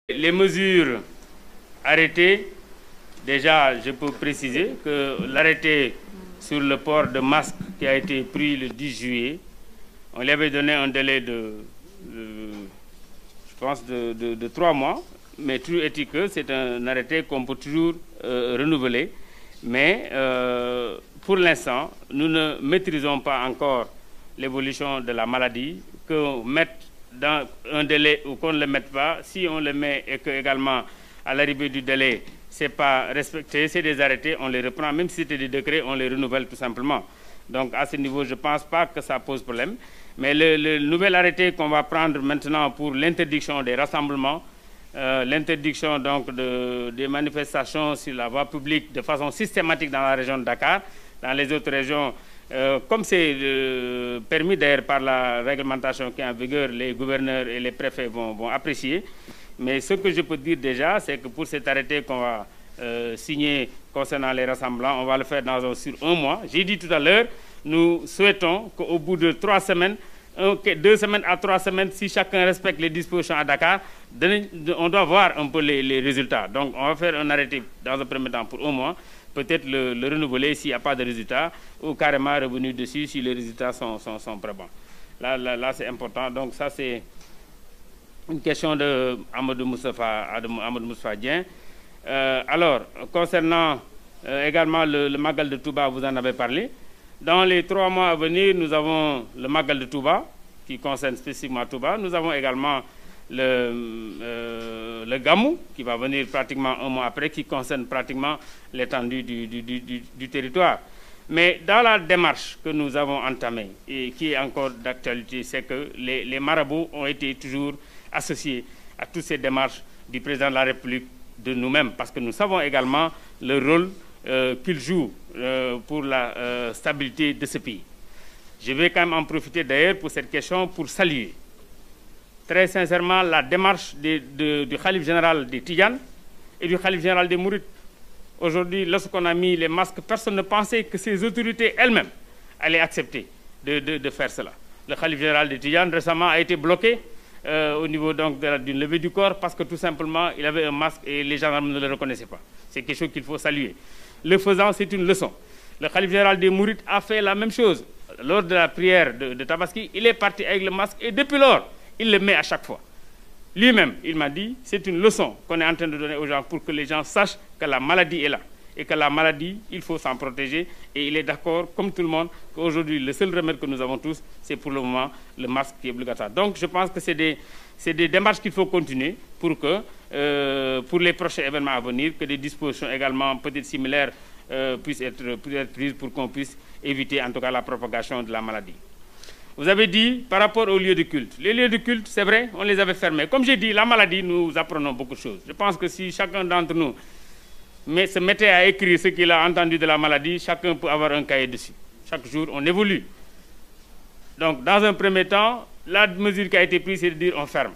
Les mesures arrêtées, déjà je peux préciser que l'arrêté sur le port de masque qui a été pris le 10 juillet, on lui avait donné un délai je pense de 3 mois, mais toujours est-il que c'est un arrêté qu'on peut toujours renouveler. Mais pour l'instant, nous ne maîtrisons pas encore l'évolution de la maladie, qu'on mette dans un délai ou qu'on ne le mette pas. Si on le met et que également à l'arrivée du délai, ce n'est pas respecté, c'est des arrêtés, on les reprend. Même si c'était des décrets, on les renouvelle tout simplement. Donc à ce niveau, je ne pense pas que ça pose problème. Mais le nouvel arrêté qu'on va prendre maintenant pour l'interdiction des rassemblements, l'interdiction donc des manifestations sur la voie publique de façon systématique dans la région de Dakar, dans les autres régions, comme c'est permis d'ailleurs par la réglementation qui est en vigueur, les gouverneurs et les préfets vont apprécier. Mais ce que je peux dire déjà, c'est que pour cet arrêté qu'on va signer concernant les rassemblements, on va le faire sur 1 mois. J'ai dit tout à l'heure, nous souhaitons qu'au bout de 3 semaines, 2 semaines à 3 semaines, si chacun respecte les dispositions à Dakar, on doit voir un peu les résultats. Donc on va faire un arrêté dans un premier temps pour 1 mois, peut-être le renouveler s'il n'y a pas de résultats, ou carrément revenir dessus si les résultats sont probants. Là c'est important. Donc ça c'est une question de Amadou Moustapha Dieng. Alors, concernant également le Magal de Touba, vous en avez parlé. Dans les 3 mois à venir, nous avons le Magal de Touba, qui concerne spécifiquement Touba. Nous avons également le Gamou, qui va venir pratiquement 1 mois après, qui concerne pratiquement l'étendue du territoire. Mais dans la démarche que nous avons entamée, et qui est encore d'actualité, c'est que les marabouts ont été toujours associés à toutes ces démarches du président de la République, de nous-mêmes, parce que nous savons également le rôle qu'il joue pour la stabilité de ce pays. Je vais quand même en profiter d'ailleurs pour cette question pour saluer très sincèrement la démarche du Khalife général des Tidjanes et du Khalife général des Mourides. Aujourd'hui, lorsqu'on a mis les masques, personne ne pensait que ces autorités elles-mêmes allaient accepter de faire cela. Le Khalife général des Tidjanes récemment a été bloqué au niveau donc d'une levée du corps parce que tout simplement il avait un masque et les gendarmes ne le reconnaissaient pas. C'est quelque chose qu'il faut saluer. Le faisant, c'est une leçon. Le Khalife général des Mourides a fait la même chose. Lors de la prière de Tabaski, il est parti avec le masque et depuis lors, il le met à chaque fois. Lui-même, il m'a dit, c'est une leçon qu'on est en train de donner aux gens pour que les gens sachent que la maladie est là. Et que la maladie, il faut s'en protéger. Et il est d'accord, comme tout le monde, qu'aujourd'hui, le seul remède que nous avons tous, c'est pour le moment le masque qui est obligatoire. Donc, je pense que c'est des démarches qu'il faut continuer pour que, pour les prochains événements à venir, que des dispositions également peut-être similaires puissent être prises pour qu'on puisse éviter en tout cas la propagation de la maladie. Vous avez dit par rapport aux lieux de culte. Les lieux de culte, c'est vrai, on les avait fermés. Comme j'ai dit, la maladie, nous apprenons beaucoup de choses. Je pense que si chacun d'entre nous se mettait à écrire ce qu'il a entendu de la maladie, chacun peut avoir un cahier dessus. Chaque jour, on évolue. Donc, dans un premier temps, la mesure qui a été prise, c'est de dire on ferme.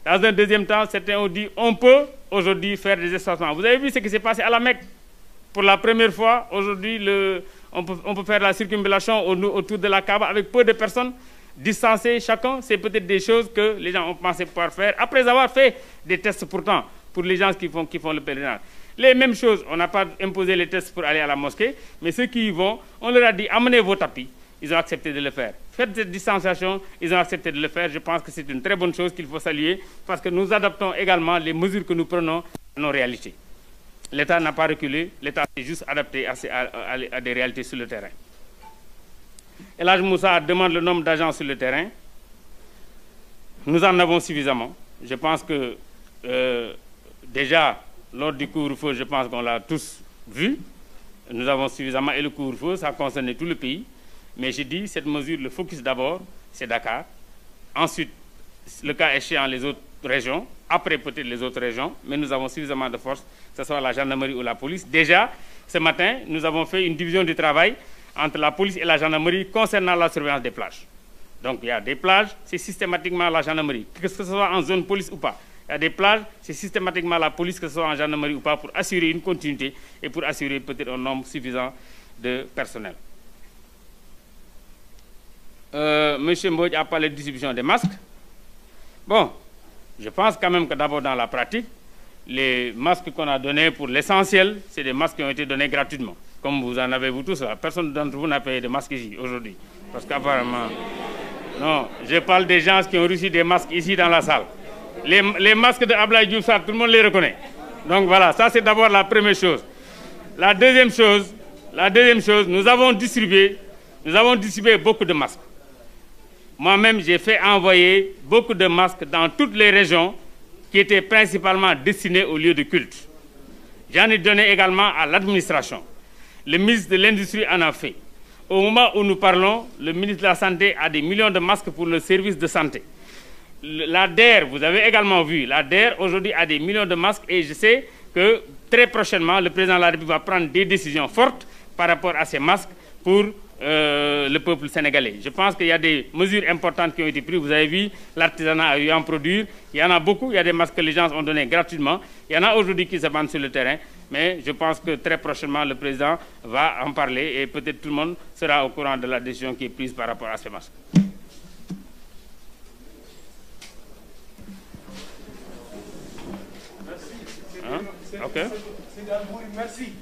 Dans un deuxième temps, certains ont dit on peut aujourd'hui faire des espacements. Vous avez vu ce qui s'est passé à la Mecque. Pour la première fois, aujourd'hui, on peut faire la circumambulation autour de la Kaaba avec peu de personnes, distancées chacun. C'est peut-être des choses que les gens ont pensé pouvoir faire, après avoir fait des tests pourtant, pour les gens qui font le pèlerinage. Les mêmes choses, on n'a pas imposé les tests pour aller à la mosquée, mais ceux qui y vont, on leur a dit amenez vos tapis. Ils ont accepté de le faire. Faites cette distanciation, ils ont accepté de le faire. Je pense que c'est une très bonne chose qu'il faut saluer, parce que nous adaptons également les mesures que nous prenons à nos réalités. L'État n'a pas reculé, l'État s'est juste adapté à des réalités sur le terrain. Elhadji Moussa demande le nombre d'agents sur le terrain. Nous en avons suffisamment. Je pense que déjà, lors du couvre-feu, je pense qu'on l'a tous vu. Nous avons suffisamment. Et le couvre-feu, ça concerne tout le pays. Mais j'ai dit, cette mesure, le focus d'abord, c'est Dakar. Ensuite, le cas échéant, les autres régions. Après, peut-être les autres régions. Mais nous avons suffisamment de force, que ce soit la gendarmerie ou la police. Déjà, ce matin, nous avons fait une division du travail entre la police et la gendarmerie concernant la surveillance des plages. Donc, il y a des plages, c'est systématiquement la gendarmerie, que ce soit en zone police ou pas. Il y a des plages, c'est systématiquement la police, que ce soit en gendarmerie ou pas, pour assurer une continuité et pour assurer peut-être un nombre suffisant de personnel. M. Mbodj a parlé de distribution des masques. Bon, Je pense quand même que d'abord dans la pratique, les masques qu'on a donnés pour l'essentiel, c'est des masques qui ont été donnés gratuitement. Comme vous en avez vous tous là. Personne d'entre vous n'a payé de masques ici aujourd'hui. Parce qu'apparemment... Non, je parle des gens qui ont reçu des masques ici dans la salle. Les masques de Abdoulaye Diouf Sarr, tout le monde les reconnaît. Donc voilà, ça c'est d'abord la première chose. La deuxième chose, nous avons distribué beaucoup de masques. Moi-même, j'ai fait envoyer beaucoup de masques dans toutes les régions qui étaient principalement destinés aux lieux de culte. J'en ai donné également à l'administration. Le ministre de l'Industrie en a fait. Au moment où nous parlons, le ministre de la Santé a des millions de masques pour le service de santé. L'ADER, vous avez également vu, l'ADER aujourd'hui a des millions de masques et je sais que très prochainement, le président de la République va prendre des décisions fortes par rapport à ces masques pour le peuple sénégalais. Je pense qu'il y a des mesures importantes qui ont été prises. Vous avez vu, l'artisanat a eu à en produire. Il y en a beaucoup. Il y a des masques que les gens ont donnés gratuitement. Il y en a aujourd'hui qui se vendent sur le terrain. Mais je pense que très prochainement, le président va en parler et peut-être tout le monde sera au courant de la décision qui est prise par rapport à ces masques. Hein? OK. Merci.